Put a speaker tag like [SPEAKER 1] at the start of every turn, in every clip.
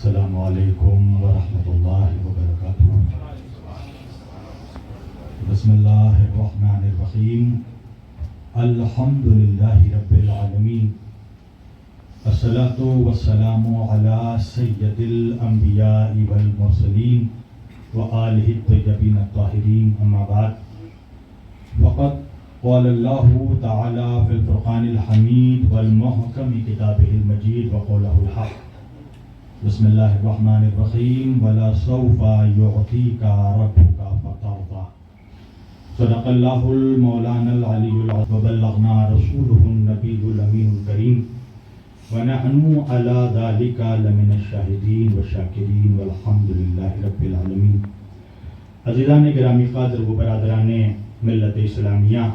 [SPEAKER 1] السلام علیکم ورحمۃ اللہ وبرکاتہ۔ بسم اللہ الرحمن الرحیم۔ الحمد للہ رب العالمین، الصلاۃ والسلام علی سید الانبیاء والمرسلین وآلہ الطیبین الطاہرین، اما بعد، فقد قال اللہ تعالی فی الفرقان الحمید والمحکم کتابہ المجید وقولہ الحق۔ بسم اللہ الرحمن الرحیم۔ وَلَسَوْفَ يُعْطِيكَ رَبُّكَ فَتَرْضَىٰ۔ صدق اللہ المولانا العلی العظیم وبلغنا رسولہ النبی الامین الکریم ونحن علی ذلک لمن الشاہدین والشاکرین والحمد للہ رب العالمین۔ عزیزان گرامی قادر و برادران ملت اسلامیہ،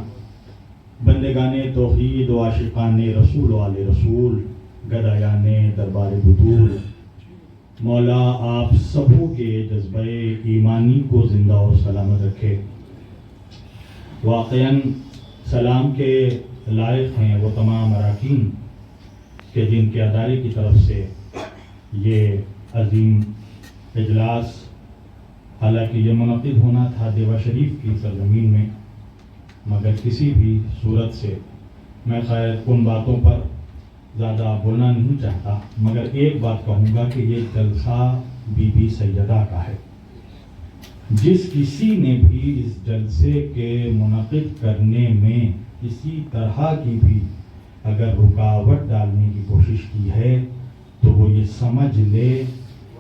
[SPEAKER 1] بندگان توحید و عاشقان رسول و آل رسول، گدایان دربار بطول، مولا آپ سبوں کے جذبہ ایمانی کو زندہ اور سلامت رکھے۔ واقعاً سلام کے لائق ہیں وہ تمام اراکین کہ جن کے ادارے کی طرف سے یہ عظیم اجلاس، حالانکہ یہ منعقد ہونا تھا دیوا شریف کی سرزمین میں، مگر کسی بھی صورت سے میں خیر ان باتوں پر زیادہ بولنا نہیں چاہتا، مگر ایک بات کہوں گا کہ یہ جلسہ بی بی سیدہ کا ہے۔ جس کسی نے بھی اس جلسے کے منعقد کرنے میں کسی طرح کی بھی اگر رکاوٹ ڈالنے کی کوشش کی ہے تو وہ یہ سمجھ لے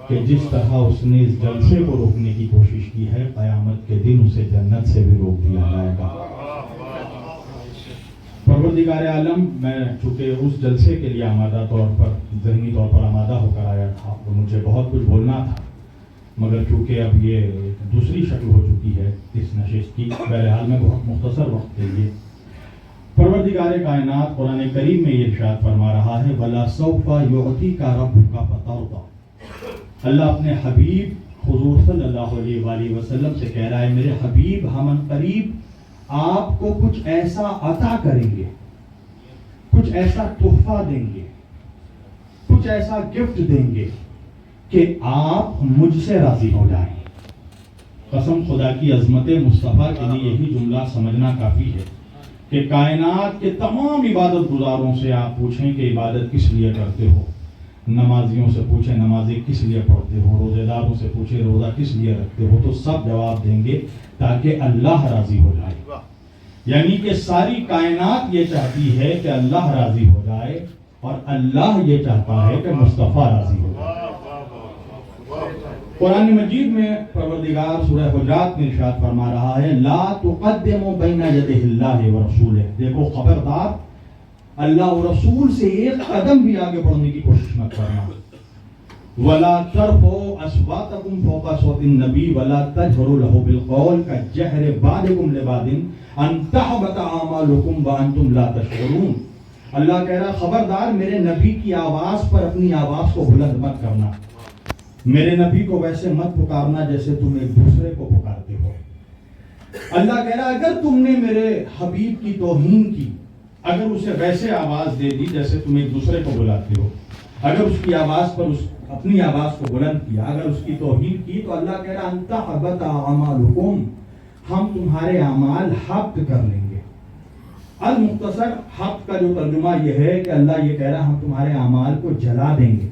[SPEAKER 1] کہ جس طرح اس نے اس جلسے کو روکنے کی کوشش کی ہے، قیامت کے دن اسے جنت سے بھی روک دیا جائے گا۔ پروردگار عالم، میں چونکہ اس جلسے کے لیے آمادہ طور پر، ذہنی طور پر آمادہ ہو کر آیا تھا اور مجھے بہت کچھ بولنا تھا، مگر چونکہ اب یہ دوسری شکل ہو چکی ہے اس نشست کی، بہرحال میں بہت مختصر وقت کے لیے، پروردگار کائنات قرآن کریم میں یہ ارشاد فرما رہا ہے وَلَسَوْفَ يُعْطِيكَ رَبُّكَ فَتَرْضَىٰ۔ اللہ اپنے حبیب حضور صلی اللہ علیہ وآلہ وسلم سے کہہ رہا ہے، میرے حبیب ہم ان قریب آپ کو کچھ ایسا عطا کریں گے، کچھ ایسا تحفہ دیں گے، کچھ ایسا گفٹ دیں گے کہ آپ مجھ سے راضی ہو جائیں۔ قسم خدا کی عظمت مصطفیٰ کے لیے یہی جملہ سمجھنا کافی ہے کہ کائنات کے تمام عبادت گزاروں سے آپ پوچھیں کہ عبادت کس لیے کرتے ہو، نمازیوں سے پوچھیں نمازیں کس لیے پڑھتے ہو، روزے داروں سے پوچھیں روزہ کس لیے رکھتے ہو، تو سب جواب دیں گے تاکہ اللہ راضی ہو جائے۔ یعنی کہ ساری کائنات یہ چاہتی ہے کہ اللہ راضی ہو جائے، اور اللہ یہ چاہتا ہے کہ مصطفیٰ راضی ہو جائے۔ قرآن مجید میں پروردگار سورہ حجرات میں ارشاد فرما رہا ہے لا تقدموا بین یدی اللہ ورسولہ۔ دیکھو خبردار، اللہ و رسول سے ایک قدم بھی آگے بڑھنے کی کوشش مت کرنا۔ وَلَا تَرْفَعُوا أَصْوَاتَكُمْ فَوْقَ صَوْتِ النَّبِيِّ وَلَا تَجْهَرُوا لَهُ بِالْقَوْلِ كَجَهْرِ بَعْضِكُمْ لِبَعْضٍ أَن تَحْبَطَ أَعْمَالُكُمْ وَأَنْتُمْ لَا تَشْعُرُونَ۔ اللہ کہہ رہا خبردار، میرے نبی کی آواز پر اپنی آواز کو بلند مت کرنا، میرے نبی کو ویسے مت پکارنا جیسے تم ایک دوسرے کو پکارتے ہو۔ اللہ کہہ رہا اگر تم نے میرے حبیب کی توہین کی، اگر اسے ویسے آواز دے دی جیسے تم ایک دوسرے کو بلاتے ہو، اگر اس کی آواز پر اپنی آواز کو بلند کیا، اگر اس کی توہین کی، تو اللہ کہہ رہا انت حبط اعمالکم، ہم تمہارے اعمال حبط کر لیں گے۔ المختصر حبط کا جو ترجمہ یہ ہے کہ اللہ یہ کہہ رہا ہم تمہارے اعمال کو جلا دیں گے،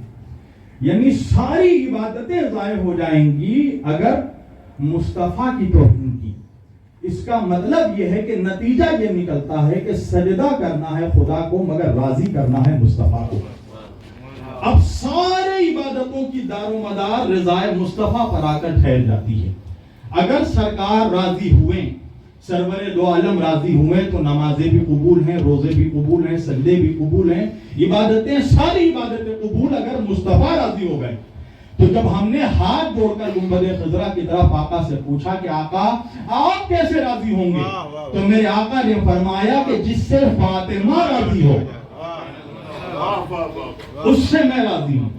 [SPEAKER 1] یعنی ساری عبادتیں ضائع ہو جائیں گی اگر مصطفیٰ کی توہین کی۔ اس کا مطلب یہ ہے کہ نتیجہ یہ نکلتا ہے کہ سجدہ کرنا ہے خدا کو مگر راضی کرنا ہے مصطفیٰ کو۔ اب سارے عبادتوں کی دار و مدار رضائے مصطفیٰ پر آ کر ٹھہر جاتی ہے۔ اگر سرکار راضی ہوئے، سرور دو عالم راضی ہوئے تو نمازیں بھی قبول ہیں، روزے بھی قبول ہیں، سجدے بھی قبول ہیں، عبادتیں ساری عبادتیں قبول اگر مصطفیٰ راضی ہو گئے۔ تو جب ہم نے ہاتھ جوڑ کر گنبد خضرا کی طرف آقا سے پوچھا کہ آقا آپ کیسے راضی ہوں گے، تو میرے آقا نے فرمایا کہ جس سے فاطمہ راضی ہو اس سے میں راضی ہوں۔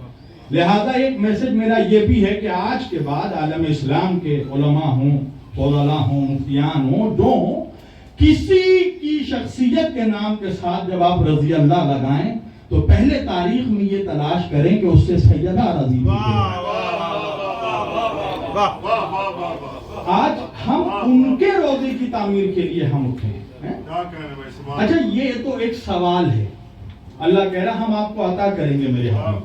[SPEAKER 1] لہذا ایک میسج میرا یہ بھی ہے کہ آج کے بعد عالم اسلام کے علماء ہوں، فضلاء ہوں، مفتیان ہوں، جو ہوں، کسی کی شخصیت کے نام کے ساتھ جب آپ رضی اللہ لگائیں تو پہلے تاریخ میں یہ تلاش کریں کہ اس سے سیدہ رضی تھی. آج ہم ان کے روزے کی تعمیر کے لیے ہم اٹھے ہیں. اچھا یہ تو ایک سوال ہے. اللہ کہہ رہا ہم آپ کو عطا کریں گے میرے حبیب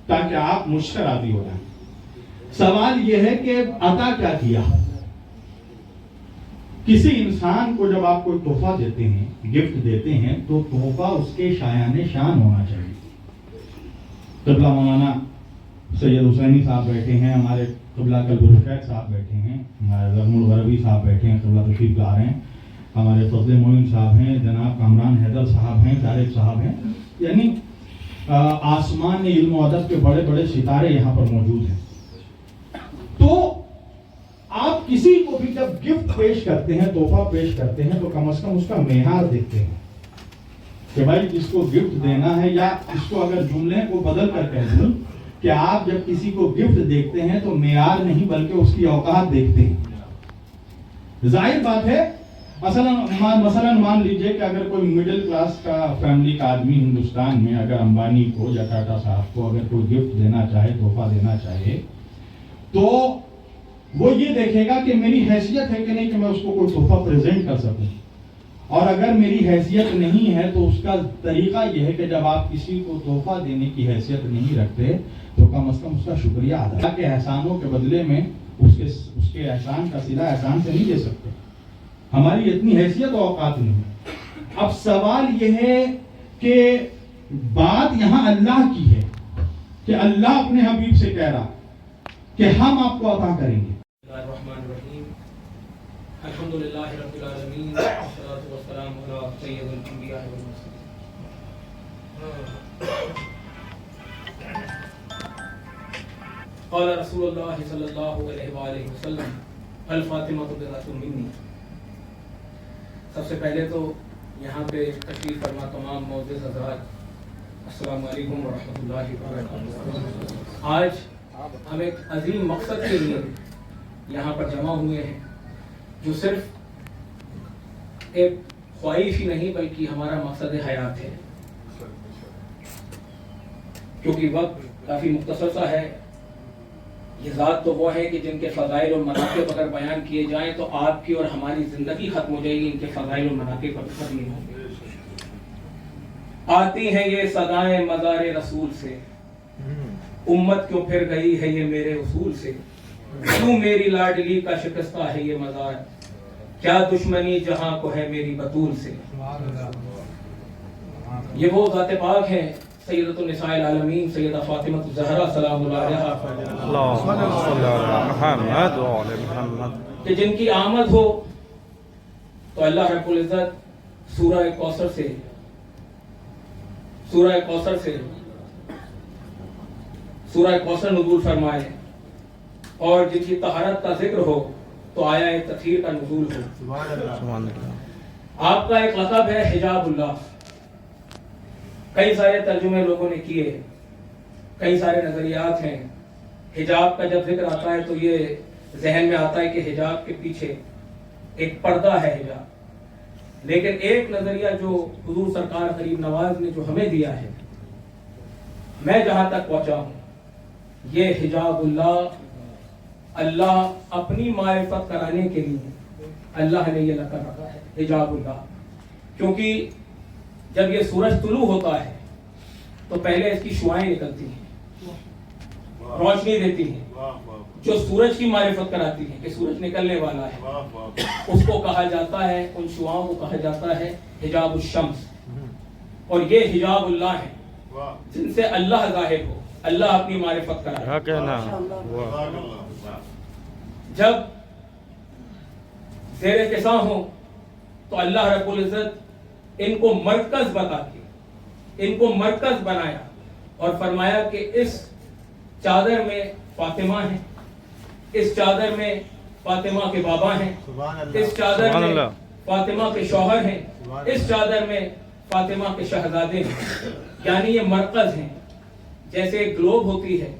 [SPEAKER 1] تاکہ آپ مجھ سے راضی ہو جائیں. سوال یہ ہے کہ عطا کیا کیا؟ کسی انسان کو جب آپ کوئی تحفہ دیتے ہیں، گفٹ دیتے ہیں، تو تحفہ اس کے شایان شان ہونا چاہیے. قبلہ مولانا سید حسینی صاحب بیٹھے ہیں، ہمارے قبلہ قلب الشیخ صاحب بیٹھے ہیں، ہمارے زرم الغربی صاحب بیٹھے ہیں، قبلہ تشریف لا رہے ہیں، ہمارے فضل معین صاحب ہیں، جناب کامران حیدر صاحب ہیں، طارق صاحب ہیں. یعنی آسمان علم و ادب کے بڑے بڑے ستارے یہاں پر موجود ہیں. تو آپ کسی کو بھی جب گفٹ پیش کرتے ہیں، تحفہ پیش کرتے ہیں، تو کم از کم اس کا معیار دیکھتے ہیں کہ بھائی جس کو گفٹ دینا ہے، یا اس کو اگر جملے کو بدل کر کہہ دوں کہ آپ جب کسی کو گفٹ دیکھتے ہیں تو معیار نہیں بلکہ اس کی اوقات دیکھتے ہیں. ظاہر بات ہے مثلا مان لیجئے کہ اگر کوئی مڈل کلاس کا فیملی کا آدمی ہندوستان میں اگر امبانی کو یا ٹاٹا صاحب کو اگر کوئی گفٹ دینا چاہے، تحفہ دینا چاہے، تو وہ یہ دیکھے گا کہ میری حیثیت ہے کہ نہیں کہ میں اس کو کوئی تحفہ پریزنٹ کر سکوں. اور اگر میری حیثیت نہیں ہے تو اس کا طریقہ یہ ہے کہ جب آپ کسی کو تحفہ دینے کی حیثیت نہیں رکھتے تو کم از کم اس کا شکریہ ادا کے احسانوں کے بدلے میں اس کے احسان کا صلہ احسان سے نہیں دے سکتے. ہماری اتنی حیثیت و اوقات نہیں ہے. اب سوال یہ ہے کہ بات یہاں اللہ کی ہے کہ اللہ اپنے حبیب سے کہہ رہا کہ ہم آپ کو عطا کریں گے.
[SPEAKER 2] الرحمن الرحیم. الحمدللہ رب العالمین والصلاة والسلام علی سید الانبیاء والمرسلین. قال رسول اللہ صلی اللہ علیہ وآلہ وسلم الفاطمہ بضعۃ منی. سب سے پہلے تو یہاں پہ تشریف فرما تمام معزز حضرات، السلام علیکم ورحمۃ اللہ وبرکاتہ. آج ہم ایک عظیم مقصد کے لیے یہاں پر جمع ہوئے ہیں، جو صرف ایک خواہش ہی نہیں بلکہ ہمارا مقصد حیات ہے. کیونکہ وقت کافی مختصر سا ہے. یہ ذات تو وہ ہے کہ جن کے فضائل اور مناقب اگر بیان کیے جائیں تو آپ کی اور ہماری زندگی ختم ہو جائے گی، ان کے فضائل اور مناقب پر ختم نہیں ہوں گے. آتی ہیں یہ صدائیں مزار رسول سے، امت کیوں پھر گئی ہے یہ میرے اصول سے. کیوں میری لاڈلی کا شکستہ ہے یہ مزار، کیا دشمنی جہاں کو ہے میری بطول سے. یہ وہ ذات پاک ہیں سیدۃ النساء العالمین سیدہ فاطمہ الزہرا سلام اللہ علیہا، کہ جن کی آمد ہو تو اللہ رب العزت سورہ کوثر نزول فرمائے، اور جن کی طہارت کا ذکر ہو تو آیا تطہیر کا نزول ہو. آپ کا ایک لقب ہے حجاب اللہ. کئی سارے ترجمے لوگوں نے کیے، کئی سارے نظریات ہیں. حجاب کا جب ذکر آتا ہے تو یہ ذہن میں آتا ہے کہ حجاب کے پیچھے ایک پردہ ہے حجاب. لیکن ایک نظریہ جو حضور سرکار غریب نواز نے جو ہمیں دیا ہے، میں جہاں تک پہنچا ہوں، یہ حجاب اللہ اپنی معرفت کرانے کے لیے اللہ نے یہ لقب رکھا ہے حجاب اللہ. کیونکہ جب یہ سورج طلوع ہوتا ہے تو پہلے اس کی شعائیں نکلتی ہیں، روشنی دیتی ہیں، جو سورج کی معرفت کراتی ہیں کہ سورج نکلنے والا ہے. اس کو کہا جاتا ہے، ان شعاؤں کو کہا جاتا ہے حجاب الشمس. اور یہ حجاب اللہ ہے جن سے اللہ ظاہر ہو، اللہ اپنی معرفت کرائے. جب زیر کساں ہو تو اللہ رب العزت ان کو مرکز بتا کے ان کو مرکز بنایا اور فرمایا کہ اس چادر میں فاطمہ ہیں، اس چادر میں فاطمہ کے بابا ہیں، اس چادر میں فاطمہ کے شوہر ہیں، اس چادر میں فاطمہ کے شہزادے ہیں. یعنی یہ مرکز ہیں. جیسے ایک گلوب ہوتی ہے،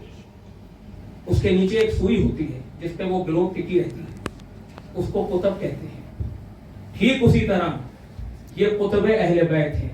[SPEAKER 2] اس کے نیچے ایک سوئی ہوتی ہے جس پہ وہ گلوب ٹکی رہتی ہے، اس کو قطب کہتے ہیں. ٹھیک اسی طرح یہ قطب اہل بیت ہیں.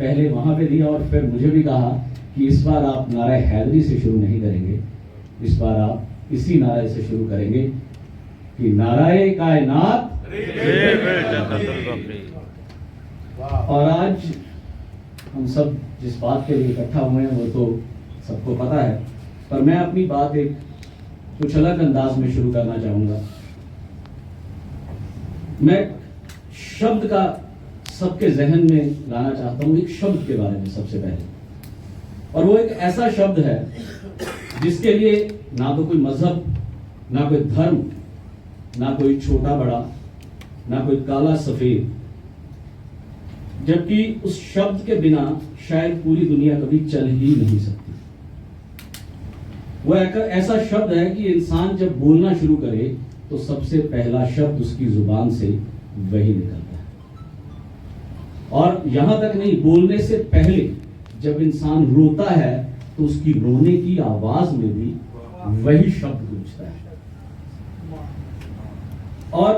[SPEAKER 3] پہلے وہاں پہ دیا اور پھر مجھے بھی کہا کہ اس بار آپ نعرہ حیدری سے شروع نہیں کریں گے، اس بار آپ اسی نعرے سے شروع کریں گے کہ نعرہ کائنات اور آج ہم سب جس بات کے لیے اکٹھا ہوئے ہیں وہ تو سب کو پتا ہے، پر میں اپنی بات ایک کچھ الگ انداز میں شروع کرنا چاہوں گا۔ میں شبد کا سب کے ذہن میں لانا چاہتا ہوں، ایک شبد کے بارے میں سب سے پہلے، اور وہ ایک ایسا شبد ہے جس کے لیے نہ تو کوئی مذہب، نہ کوئی دھرم، نہ کوئی چھوٹا بڑا، نہ کوئی کالا سفید، جبکہ اس شبد کے بنا شاید پوری دنیا کبھی چل ہی نہیں سکتی۔ وہ ایک ایسا شبد ہے کہ انسان جب بولنا شروع کرے تو سب سے پہلا شبد اس کی زبان سے وہی نکلتا ہے، اور یہاں تک نہیں، بولنے سے پہلے جب انسان روتا ہے تو اس کی رونے کی آواز میں بھی وہی شبد گونجتا ہے، اور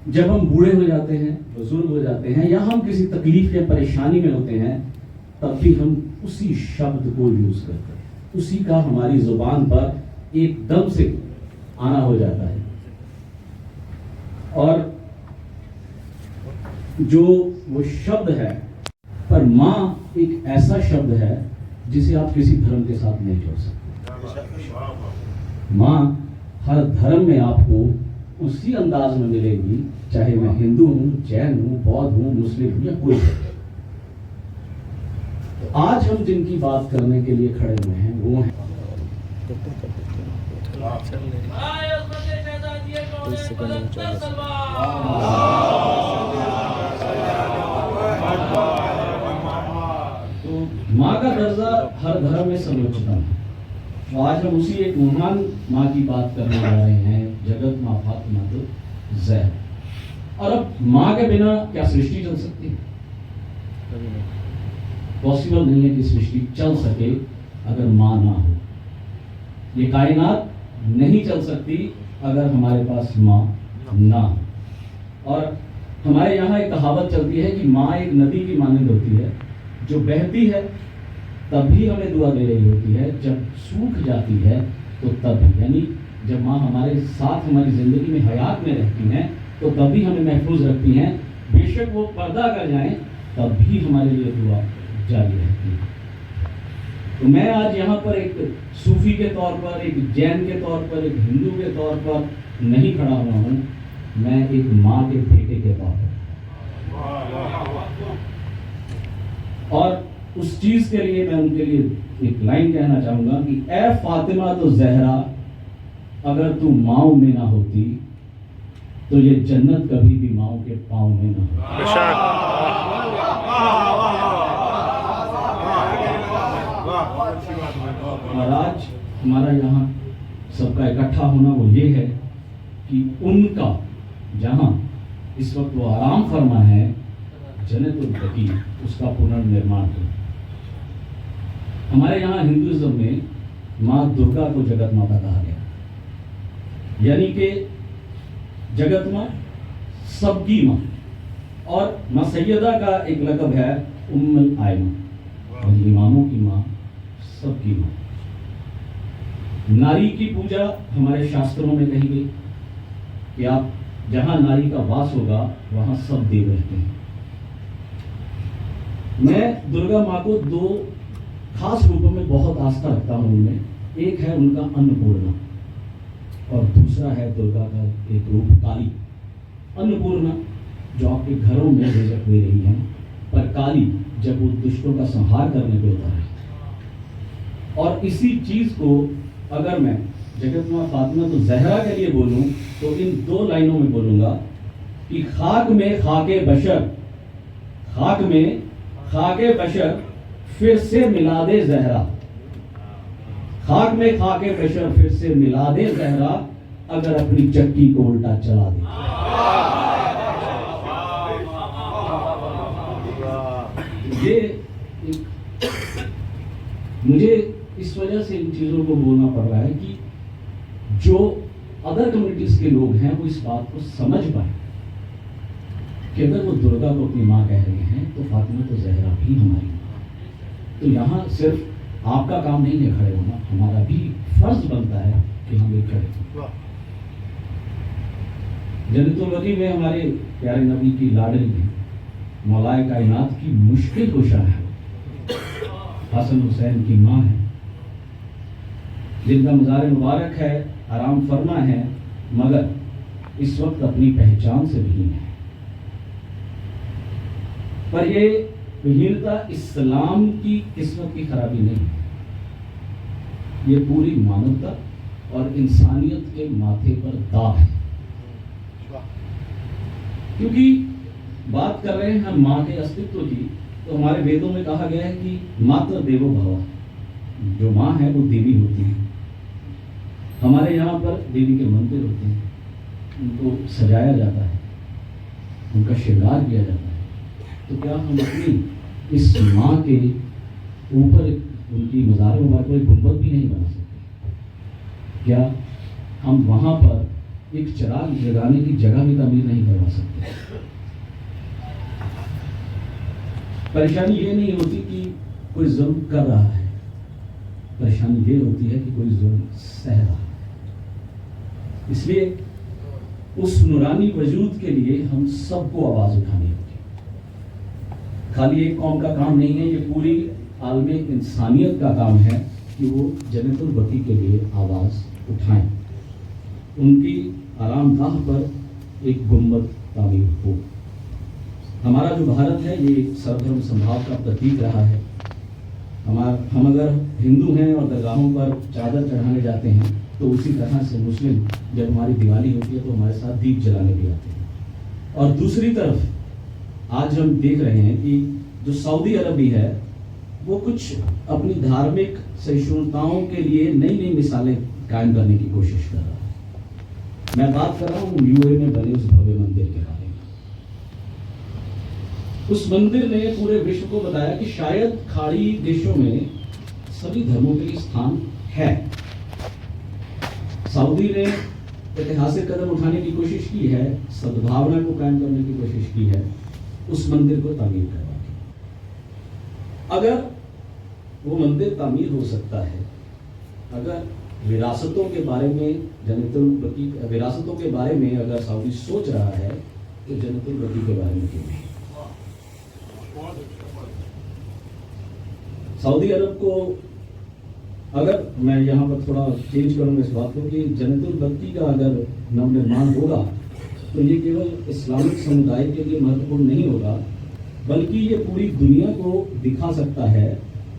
[SPEAKER 3] جب ہم بوڑھے ہو جاتے ہیں، بزرگ ہو جاتے ہیں، یا ہم کسی تکلیف یا پریشانی میں ہوتے ہیں، تب بھی ہم اسی شبد کو یوز کرتے ہیں، اسی کا ہماری زبان پر ایک دم سے آنا ہو جاتا ہے۔ اور جو وہ شبد ہے، پر ماں ایک ایسا شبد ہے جسے آپ کسی دھرم کے ساتھ نہیں جوڑ سکتے۔ ماں ہر دھرم میں آپ کو اسی انداز میں ملے گی، چاہے میں ہندو ہوں، جین ہوں، بودھ ہوں، مسلم ہوں، یا کوئی ہوں۔ آج ہم جن کی بات کرنے کے لیے کھڑے ہوئے ہیں وہ ہیں ماں کا درجہ ہر دھرم میں سمجھتا ہوں، آج ہم اسی ایک مہان ماں کی بات کرنے جا رہے ہیں، جگت ماں فاطمہ زہرا۔ اور اب ماں کے بنا کیا سرشٹی چل سکتی ہے؟ پاسبل نہیں ہے کہ سرشٹی چل سکے اگر ماں نہ ہو۔ یہ کائنات نہیں چل سکتی اگر ہمارے پاس ماں نہ ہو۔ اور ہمارے یہاں ایک کہاوت چلتی ہے کہ ماں ایک ندی کی مانند ہوتی ہے، جو بہتی ہے تب بھی ہمیں دعا دے رہی ہوتی ہے، جب سوکھ جاتی ہے تو تب بھی، یعنی جب ماں ہمارے ساتھ ہماری زندگی میں حیات میں رہتی ہیں تو تب بھی ہمیں محفوظ رکھتی ہیں، بے شک وہ پردہ کر جائیں تب بھی ہمارے لیے دعا جاری رہتی ہے۔ تو میں آج یہاں پر ایک صوفی کے طور پر، ایک جین کے طور پر، ایک ہندو کے طور پر نہیں کھڑا ہوا ہوں، میں ایک ماں کے بیٹے کے طور پر، اور اس چیز کے لیے میں ان کے لیے ایک لائن کہنا چاہوں گا کہ اے فاطمہ تو زہرا، اگر تو ماؤں میں نہ ہوتی تو یہ جنت کبھی بھی ماؤں کے پاؤں میں نہ ہوتی۔ اور آج ہمارا یہاں سب کا اکٹھا ہونا وہ یہ ہے کہ ان کا جہاں اس وقت وہ آرام فرما ہے، جنت البقیع، اس کا پنرنرمان ہو۔ ہمارے یہاں ہندوازم میں ماں درگا کو جگت ماتا کہا گیا، یعنی کہ جگت ماں، سب کی ماں، اور ماں سیدہ کا ایک لقب ہے ام الائمہ، یعنی اماموں کی ماں، سب کی ماں۔ ناری کی پوجا ہمارے شاستروں میں کہی گئی کہ آپ جہاں ناری کا واس ہوگا وہاں سب دیو رہتے ہیں۔ میں درگا ماں کو دو خاص روپوں میں بہت آستھا رکھتا ہوں، ان میں ایک ہے ان کا انپورنا، اور دوسرا ہے درگا کا ایک روپ کالی۔ انپورنا جو آپ کے گھروں میں رزق دے رہی ہیں، پر کالی جب وہ دشتوں کا سنہار کرنے پہ ہوتا ہے۔ اور اسی چیز کو اگر میں جگت ماں فاطمہ تو زہرا کے لیے بولوں تو ان دو لائنوں میں بولوں گا کہ خاک میں خاک بشر، خاک میں خاک بشر پھر سے ملا دے زہرا، خاک میں خاک بشر پھر سے ملا دے زہرا، اگر اپنی چکی کو الٹا چلا دے۔ یہ مجھے اس وجہ سے ان چیزوں کو بولنا پڑ رہا ہے کہ جو ادر کمیونٹیز کے لوگ ہیں وہ اس بات کو سمجھ پائیں کہ اگر وہ درگا کو اپنی ماں کہہ رہے ہیں تو فاطمہ تو زہرا بھی ہماری ماں. تو یہاں صرف آپ کا کام نہیں ہے کھڑے ہونا، ہمارا بھی فرض بنتا ہے کہ ہم یہ کھڑے ہوں. جنت البقیع میں ہمارے پیارے نبی کی لاڈلی ہیں، مولائے کائنات کی مشکل کشا ہے، حسن حسین کی ماں ہے، جن کا مزار مبارک ہے، آرام فرما ہے، مگر اس وقت اپنی پہچان سے بھی ہے. پر یہ بہیرتا اسلام کی قسمت کی خرابی نہیں ہے، یہ پوری مانوتا اور انسانیت کے ماتھے پر داغ ہے. کیونکہ بات کر رہے ہیں ہم ماں کے استتو کی، تو ہمارے ویدوں میں کہا گیا ہے کہ ماتر دیوو بھوا، جو ماں ہے وہ دیوی ہوتی ہے. ہمارے یہاں پر دیوی کے مندر ہوتے ہیں، ان کو سجایا جاتا ہے، ان کا شرگار کیا جاتا ہے. تو کیا ہم اپنی اس ماں کے اوپر ان کی مزار مبارک پر گنبد بھی نہیں بنا سکتے؟ کیا ہم وہاں پر ایک چراغ جگانے کی جگہ بھی تعمیر نہیں کروا سکتے؟ پریشانی یہ نہیں ہوتی کہ کوئی ظلم کر رہا ہے، پریشانی یہ ہوتی ہے کہ کوئی ظلم سہ رہا ہے. اس لیے اس نورانی وجود کے لیے ہم سب کو آواز اٹھانی ہوگی. خالی ایک قوم کا کام نہیں ہے، یہ پوری عالم انسانیت کا کام ہے کہ وہ جنت البقیع کے لیے آواز اٹھائیں، ان کی آرام گاہ پر ایک گنبد تعمیر ہو. ہمارا جو بھارت ہے یہ سربھرم سمبھاو کا پرتیک رہا ہے. ہم اگر ہندو ہیں اور درگاہوں پر چادر چڑھانے جاتے ہیں تو اسی طرح سے مسلم جب ہماری دیوالی ہوتی ہے تو ہمارے ساتھ دیپ جلانے بھی آتے ہیں. اور دوسری طرف آج ہم دیکھ رہے ہیں کہ جو سعودی عربی ہے وہ کچھ اپنی دھارمک سہیشونتاؤں کے لیے نئی نئی مثالیں قائم کرنے کی کوشش کر رہا ہے. میں بات کر رہا ہوں یو اے میں بنے اس بھوے مندر کے بارے میں. اس مندر نے پورے وشو کو بتایا کہ شاید کھاڑی دیشوں میں سبھی دھرموں کے لیے استھان ہے. سعودی نے ایتہاسک قدم اٹھانے کی کوشش کی ہے، سدبھاونا کو قائم کرنے کی کوشش کی ہے، اس مندر کو تعمیر کروا کے. اگر وہ مندر تعمیر ہو سکتا ہے، اگر وراثتوں کے بارے میں جنت البقیع وراثتوں کے بارے میں اگر سعودی سوچ رہا ہے تو جنت البقیع کے بارے میں کیوں نہیں؟ سعودی عرب کو اگر میں یہاں پر تھوڑا چینج کروں گا اس بات کو کہ جنت البقیع کا اگر نو نرمان ہوگا تو یہ کیول اسلامک سمودائے کے لیے مہتوپورن نہیں ہوگا، بلکہ یہ پوری دنیا کو دکھا سکتا ہے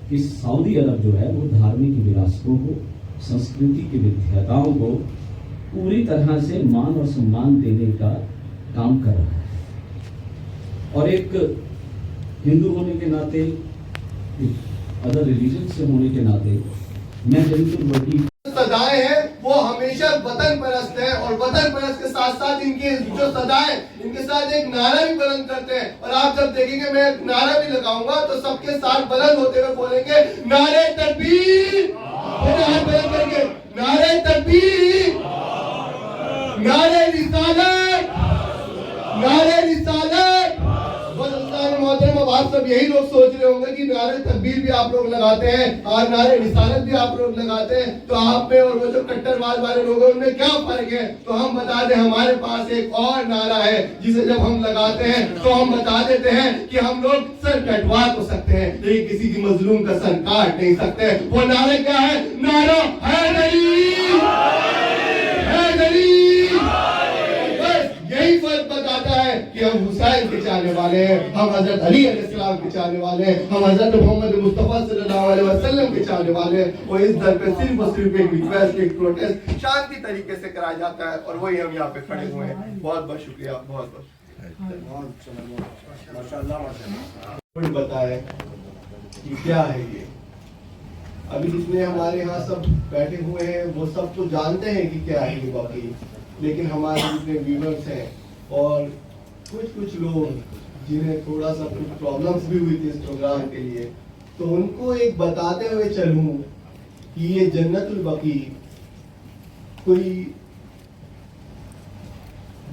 [SPEAKER 3] کہ سعودی عرب جو ہے وہ دھارمک وراثتوں کو، سنسکرتی کی ودھیتاؤں کو پوری طرح سے مان اور سمان دینے کا کام کر رہا ہے. اور ایک ہندو ہونے کے ناطے، ادر ریلیجن سے ہونے کے ناطے میں جنت البقیع
[SPEAKER 4] سدائے ہیں وہ ہمیشہ وطن پرست ہیں، اور وطن پرست کے ساتھ ساتھ ان کے جو سدائے ان کے ساتھ ایک نعرہ بھی بلند کرتے ہیں. اور آپ جب دیکھیں گے میں ایک نعرہ بھی لگاؤں گا تو سب کے ساتھ بلند ہوتے ہوئے بولیں گے نعرہ تکبیر، بلند کر کے نعرہ تکبیر، نعرہ رسالت، نعرہ رسالت. محترم اب آپ سب یہی لوگ سوچ رہے ہوں گے کہ نعرہ تکبیر بھی آپ لوگ لگاتے ہیں اور نعرہ رسالت بھی آپ لوگ لگاتے ہیں، تو آپ میں اور وہ جو کٹرواد والے لوگ ہیں ان میں کیا فرق ہے؟ تو ہم بتا دیں ہمارے پاس ایک اور نعرہ ہے جسے جب ہم لگاتے ہیں تو ہم بتا دیتے ہیں کہ ہم لوگ سر کٹوا تو سکتے ہیں لیکن کسی کی مظلوم کا سر کاٹ نہیں سکتے. وہ نعرہ کیا ہے؟ نعرہ حیدری، حیدری. یہی فرق بتاتا ہے کہ ہم حسین کے چاہنے والے ہیں، ہم حضرت علی علیہ السلام کے چاہنے والے ہیں، ہم حضرت محمد مصطفیٰ صلی اللہ علیہ وسلم کے چاہنے والے ہیں. وہ اس در پہ صرف اور صرف ایک ریکویسٹ، ایک پروٹیسٹ شانتی طریقے سے کرایا جاتا ہے، اور وہی ہم یہاں پہ کھڑے ہوئے ہیں. بہت بہت شکریہ، بہت بہت کوئی بتائے کہ کیا ہے یہ. ابھی جتنے ہمارے یہاں سب بیٹھے ہوئے ہیں وہ سب تو جانتے ہیں کہ کیا ہے یہ واقعی، لیکن ہمارے جتنے ویورز ہیں اور کچھ لوگ جنہیں تھوڑا سا کچھ پرابلمس بھی ہوئی تھی اس پروگرام کے لیے، تو ان کو ایک بتاتے ہوئے چلوں کہ یہ جنت البقیع کوئی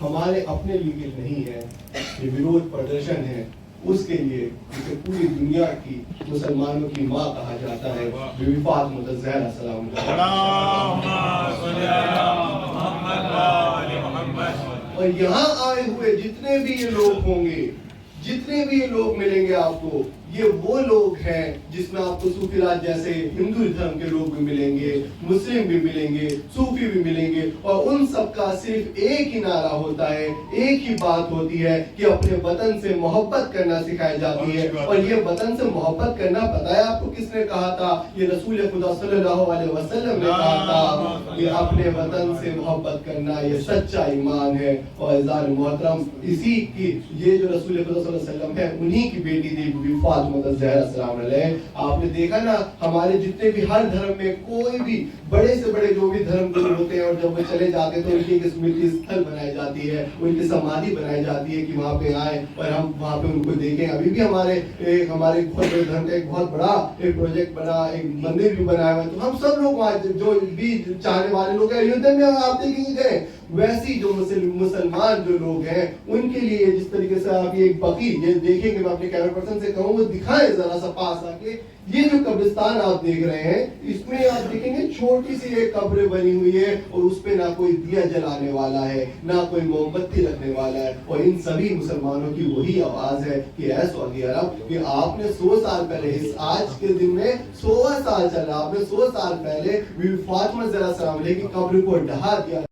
[SPEAKER 4] ہمارے اپنے لیے نہیں ہے، یہ ورود پردرشن ہے اس کے لیے جسے پوری دنیا کی مسلمانوں کی ماں کہا جاتا ہے، بی بی فاطمہ الزہرا سلام اور یہاں آئے ہوئے جتنے بھی یہ لوگ ہوں گے، جتنے بھی یہ لوگ ملیں گے آپ کو، یہ وہ لوگ ہیں جس میں آپ کو صوفی راج جیسے ہندو دھرم کے لوگ بھی ملیں گے، مسلم بھی ملیں گے، صوفی بھی ملیں گے، اور ان سب کا صرف ایک ہی نعرہ ہوتا ہے، ایک ہی بات ہوتی ہے کہ اپنے وطن سے محبت کرنا سکھائی جاتی ہے۔ اور یہ وطن سے محبت کرنا پتہ ہے آپ کو کس نے کہا تھا؟ یہ رسول خدا صلی اللہ علیہ وسلم نے کہا تھا کہ اپنے وطن سے محبت کرنا یہ سچا ایمان ہے۔ اور عزیزان محترم، اسی کی یہ جو رسول خدا صلی اللہ علیہ وسلم ہے انہی کی بیٹی تھی بی بی فاطمہ الزہرا السلام علیہ۔ آپ نے دیکھا نا ہمارے جتنے بھی ہر دھرم میں کوئی بھی بڑے سے بڑے جو بھی دھرم گرو ہوتے ہیں اور جب وہ چلے جاتے ہیں تو ان کی ایک اسمرتی استھل بنائی جاتی ہے، ان کی سمادھی بنائی جاتی ہے کہ وہاں پہ آئیں اور ہم وہاں پہ ان کو دیکھیں۔ ابھی بھی ہمارے بہت بڑے دھرم کا ایک بہت بڑا ایک پروجیکٹ بنا، ایک مندر بھی بنایا ہوا ہے، تو ہم سب لوگ وہاں جو بھی چاہنے والے لوگ ہیں ایودھیا میں آپ دیکھیں گے ویسی جو مسلمان جو لوگ ہیں ان کے لیے جس طریقے سے آپ یہ ایک بقی یہ دیکھیں گے، میں اپنے کیمرہ پرسن سے کہوں وہ دکھائیں ذرا سا پاس آ کے، یہ جو قبرستان آپ دیکھ رہے ہیں اس میں آپ دیکھیں گے چھوٹی سی ایک قبر بنی ہوئی ہے اور اس پہ نہ کوئی دیا جلانے والا ہے، نہ کوئی موم بتی رکھنے والا ہے، اور ان سبھی مسلمانوں کی وہی آواز ہے کہ اے سعودی عرب کہ آپ نے 100 سال پہلے اس آج کے دن میں 100 سال چل رہا، آپ نے 100 سال پہلے بی بی فاطمہ الزہرا السلام علیہ کی قبر کو ڈھا دیا۔